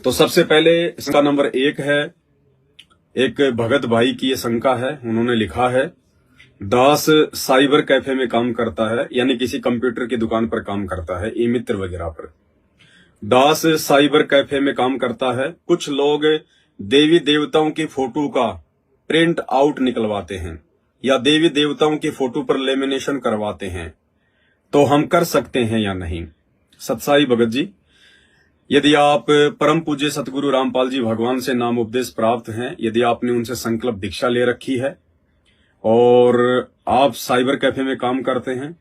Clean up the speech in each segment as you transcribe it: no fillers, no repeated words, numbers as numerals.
तो सबसे पहले शंका नंबर 1 है, एक भगत भाई की ये शंका है। उन्होंने लिखा है, दास साइबर कैफे में काम करता है, यानी किसी कंप्यूटर की दुकान पर काम करता है, ई मित्र वगैरह पर। दास साइबर कैफे में काम करता है। कुछ लोग देवी देवताओं की फोटो का प्रिंट आउट निकलवाते हैं या देवी देवताओं की फोटो पर लेमिनेशन करवाते हैं, तो हम कर सकते हैं या नहीं? सतसाई भगत जी, यदि आप परम पूज्य सतगुरु रामपाल जी भगवान से नाम उपदेश प्राप्त हैं, यदि आपने उनसे संकल्प दीक्षा ले रखी है और आप साइबर कैफे में काम करते हैं,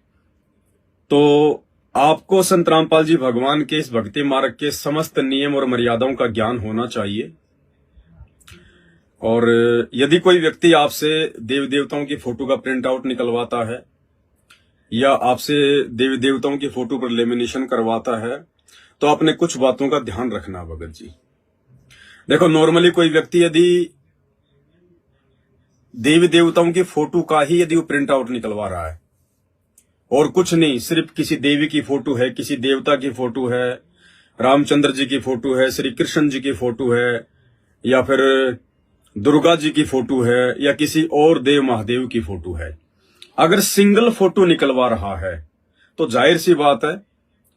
तो आपको संत रामपाल जी भगवान के इस भक्ति मार्ग के समस्त नियम और मर्यादाओं का ज्ञान होना चाहिए। और यदि कोई व्यक्ति आपसे देवी देवताओं की फोटो का प्रिंट आउट निकलवाता है या आपसे देवी देवताओं की फोटो पर लेमिनेशन करवाता है, तो आपने कुछ बातों का ध्यान रखना भगत जी। देखो, नॉर्मली कोई व्यक्ति यदि देवी देवताओं की फोटो का ही यदि वो प्रिंट आउट निकलवा रहा है और कुछ नहीं, सिर्फ किसी देवी की फोटो है, किसी देवता की फोटो है, रामचंद्र जी की फोटो है, श्री कृष्ण जी की फोटो है, या फिर दुर्गा जी की फोटो है, या किसी और देव महादेव की फोटो है, अगर सिंगल फोटो निकलवा रहा है तो जाहिर सी बात है,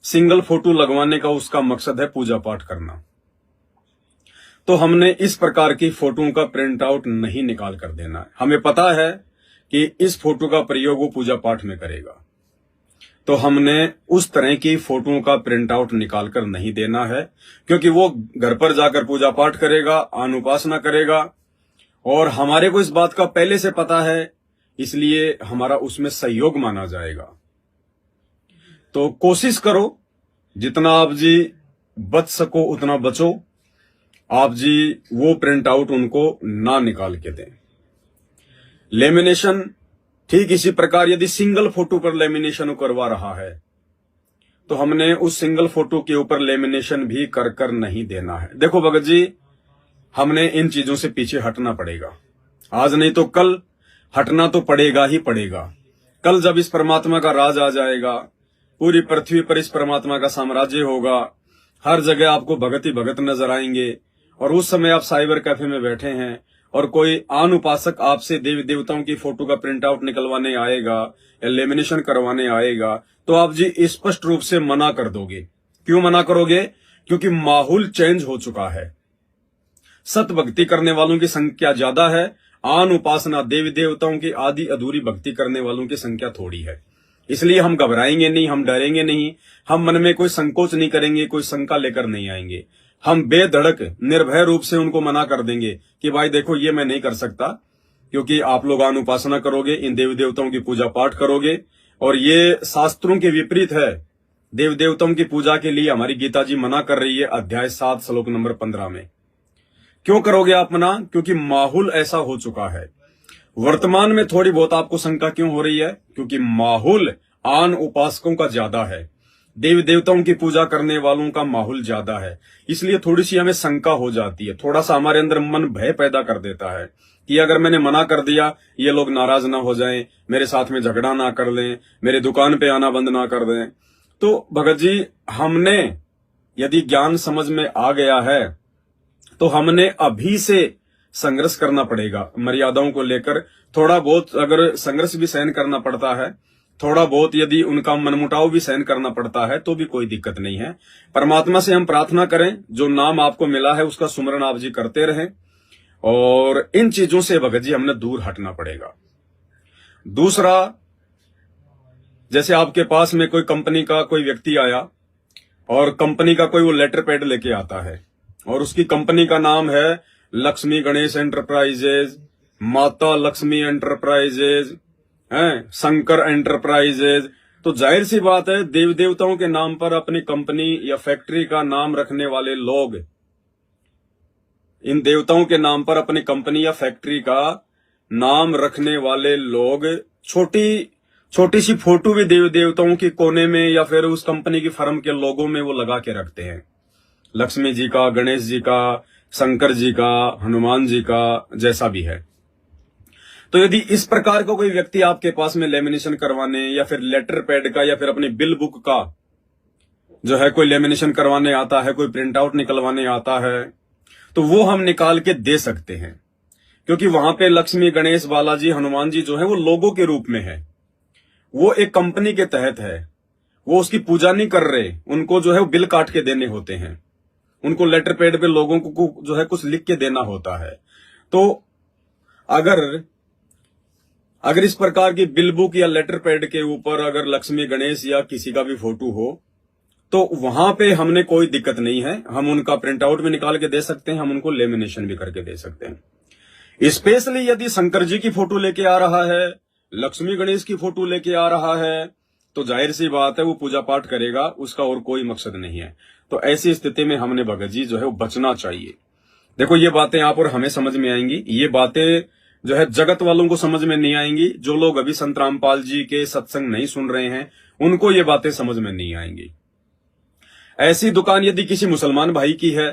सिंगल फोटो लगवाने का उसका मकसद है पूजा पाठ करना। तो हमने इस प्रकार की फोटो का प्रिंट आउट नहीं निकाल कर देना है। हमें पता है कि इस फोटो का प्रयोग वो पूजा पाठ में करेगा, तो हमने उस तरह की फोटो का प्रिंट आउट निकाल कर नहीं देना है, क्योंकि वो घर पर जाकर पूजा पाठ करेगा, अनुपासना करेगा, और हमारे को इस बात का पहले से पता है, इसलिए हमारा उसमें सहयोग माना जाएगा। तो कोशिश करो, जितना आप जी बच सको उतना बचो। आप जी वो प्रिंट आउट उनको ना निकाल के दें। लेमिनेशन ठीक इसी प्रकार यदि सिंगल फोटो पर लेमिनेशन करवा रहा है, तो हमने उस सिंगल फोटो के ऊपर लेमिनेशन भी कर कर नहीं देना है। देखो भगत जी, हमने इन चीजों से पीछे हटना पड़ेगा। आज नहीं तो कल हटना तो पड़ेगा ही पड़ेगा। कल जब इस परमात्मा का राज आ जाएगा, पूरी पृथ्वी पर इस परमात्मा का साम्राज्य होगा, हर जगह आपको भगत ही भगत नजर आएंगे, और उस समय आप साइबर कैफे में बैठे हैं और कोई आन उपासक आपसे देवी देवताओं की फोटो का प्रिंट आउट निकलवाने आएगा या लेमिनेशन करवाने आएगा, तो आप जी स्पष्ट रूप से मना कर दोगे। क्यों मना करोगे? क्योंकि माहौल चेंज हो चुका है। सत भक्ति करने वालों की संख्या ज्यादा है, आन उपासना देवी देवताओं की आदि अधूरी भक्ति करने वालों की संख्या थोड़ी है। इसलिए हम घबराएंगे नहीं, हम डरेंगे नहीं, हम मन में कोई संकोच नहीं करेंगे, कोई शंका लेकर नहीं आएंगे। हम बेधड़क निर्भय रूप से उनको मना कर देंगे कि भाई देखो, ये मैं नहीं कर सकता, क्योंकि आप लोग अनुपासना करोगे, इन देवी देवताओं की पूजा पाठ करोगे, और ये शास्त्रों के विपरीत है। देव देवताओं की पूजा के लिए हमारी गीता जी मना कर रही है, अध्याय 7 श्लोक नंबर 15 में। क्यों करोगे आप मना? क्योंकि माहौल ऐसा हो चुका है। वर्तमान में थोड़ी बहुत आपको शंका क्यों हो रही है? क्योंकि माहौल आन उपासकों का ज्यादा है, देवी देवताओं की पूजा करने वालों का माहौल ज्यादा है, इसलिए थोड़ी सी हमें शंका हो जाती है। थोड़ा सा हमारे अंदर मन भय पैदा कर देता है कि अगर मैंने मना कर दिया, ये लोग नाराज ना हो जाएं, मेरे साथ में झगड़ा ना कर लें, मेरे दुकान पे आना बंद ना कर दें। तो भगत जी, हमने यदि ज्ञान समझ में आ गया है, तो हमने अभी से संघर्ष करना पड़ेगा मर्यादाओं को लेकर। थोड़ा बहुत अगर संघर्ष भी सहन करना पड़ता है, थोड़ा बहुत यदि उनका मनमुटाव भी सहन करना पड़ता है, तो भी कोई दिक्कत नहीं है। परमात्मा से हम प्रार्थना करें, जो नाम आपको मिला है उसका सुमरण आप जी करते रहें, और इन चीजों से भगत जी हमने दूर हटना पड़ेगा। दूसरा, जैसे आपके पास में कोई कंपनी का कोई व्यक्ति आया और कंपनी का कोई वो लेटर पैड लेके आता है, और उसकी कंपनी का नाम है लक्ष्मी गणेश एंटरप्राइजेज, माता लक्ष्मी एंटरप्राइजेज, शंकर एंटरप्राइजेज, तो जाहिर सी बात है, देव देवताओं के नाम पर अपनी कंपनी या फैक्ट्री का नाम रखने वाले लोग, इन देवताओं के नाम पर अपनी कंपनी या फैक्ट्री का नाम रखने वाले लोग छोटी सी फोटो भी देव देवताओं की कोने में या फिर उस कंपनी की फर्म के लोगों में वो लगा के रखते हैं। लक्ष्मी जी का, गणेश जी का, शंकर जी का, हनुमान जी का, जैसा भी है। तो यदि इस प्रकार का कोई व्यक्ति आपके पास में लेमिनेशन करवाने या फिर लेटर पैड का या फिर अपनी बिल बुक का जो है कोई लेमिनेशन करवाने आता है, कोई प्रिंट आउट निकलवाने आता है, तो वो हम निकाल के दे सकते हैं, क्योंकि वहां पे लक्ष्मी, गणेश, बालाजी, हनुमान जी जो है वो लोगों के रूप में है, वो एक कंपनी के तहत है, वो उसकी पूजा नहीं कर रहे, उनको जो है वो बिल काट के देने होते हैं, उनको लेटर पैड पे लोगों को जो है कुछ लिख के देना होता है। तो अगर इस प्रकार की बिल बुक या लेटर पैड के ऊपर अगर लक्ष्मी, गणेश या किसी का भी फोटो हो तो वहां पे हमने कोई दिक्कत नहीं है, हम उनका प्रिंट आउट भी निकाल के दे सकते हैं, हम उनको लेमिनेशन भी करके दे सकते हैं। स्पेशली यदि शंकर जी की फोटो लेके आ रहा है, लक्ष्मी गणेश की फोटो लेके आ रहा है, तो जाहिर सी बात है वो पूजा पाठ करेगा, उसका और कोई मकसद नहीं है। तो ऐसी स्थिति में हमने भगत जी जो है वो बचना चाहिए। देखो ये बातें आप और हमें समझ में आएंगी, ये बातें जो है जगत वालों को समझ में नहीं आएंगी। जो लोग अभी संत रामपाल जी के सत्संग नहीं सुन रहे हैं उनको ये बातें समझ में नहीं आएंगी। ऐसी दुकान यदि किसी मुसलमान भाई की है,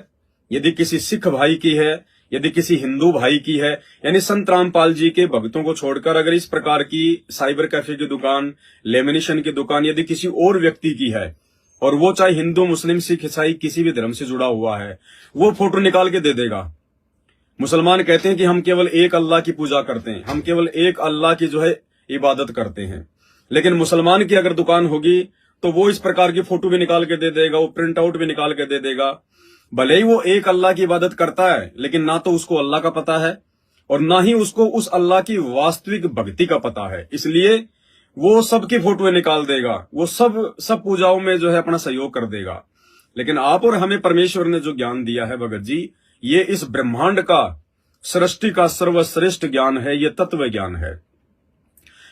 यदि किसी सिख भाई की है, यदि किसी हिंदू भाई की है, यानी संत रामपाल जी के भक्तों को छोड़कर अगर इस प्रकार की साइबर कैफे की दुकान, लेमिनेशन की दुकान यदि किसी और व्यक्ति की है, और वो चाहे हिंदू, मुस्लिम, सिख, ईसाई किसी भी धर्म से जुड़ा हुआ है, वो फोटो निकाल के दे देगा। मुसलमान कहते हैं कि हम केवल एक अल्लाह की पूजा करते हैं, हम केवल एक अल्लाह की जो है इबादत करते हैं, लेकिन मुसलमान की अगर दुकान होगी तो वो इस प्रकार की फोटो भी निकाल के दे देगा, वो प्रिंट आउट भी निकाल के दे देगा। भले ही वो एक अल्लाह की इबादत करता है, लेकिन ना तो उसको अल्लाह का पता है और ना ही उसको उस अल्लाह की वास्तविक भक्ति का पता है, इसलिए वो सबकी फोटो निकाल देगा, वो सब पूजाओं में जो है अपना सहयोग कर देगा। लेकिन आप और हमें परमेश्वर ने जो ज्ञान दिया है भगत जी, ये इस ब्रह्मांड का, सृष्टि का सर्वश्रेष्ठ ज्ञान है, ये तत्व ज्ञान है।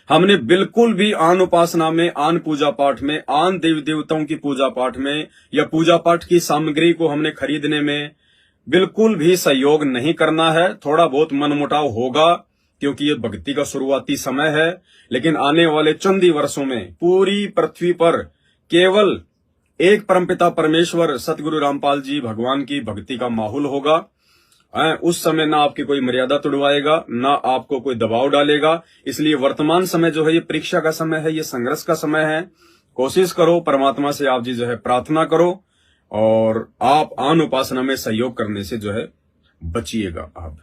हमने बिल्कुल भी आन उपासना में, आन पूजा पाठ में, आन देवी देवताओं की पूजा पाठ में या पूजा पाठ की सामग्री को हमने खरीदने में बिल्कुल भी सहयोग नहीं करना है। थोड़ा बहुत मनमुटाव होगा क्योंकि ये भक्ति का शुरुआती समय है, लेकिन आने वाले चंद ही वर्षों में पूरी पृथ्वी पर केवल एक परमपिता परमेश्वर सतगुरु रामपाल जी भगवान की भक्ति का माहौल होगा। उस समय ना आपकी कोई मर्यादा तोड़वाएगा, ना आपको कोई दबाव डालेगा। इसलिए वर्तमान समय जो है ये परीक्षा का समय है, ये संघर्ष का समय है। कोशिश करो, परमात्मा से आप जी जो है प्रार्थना करो और आप आन उपासना में सहयोग करने से जो है बचिएगा आप।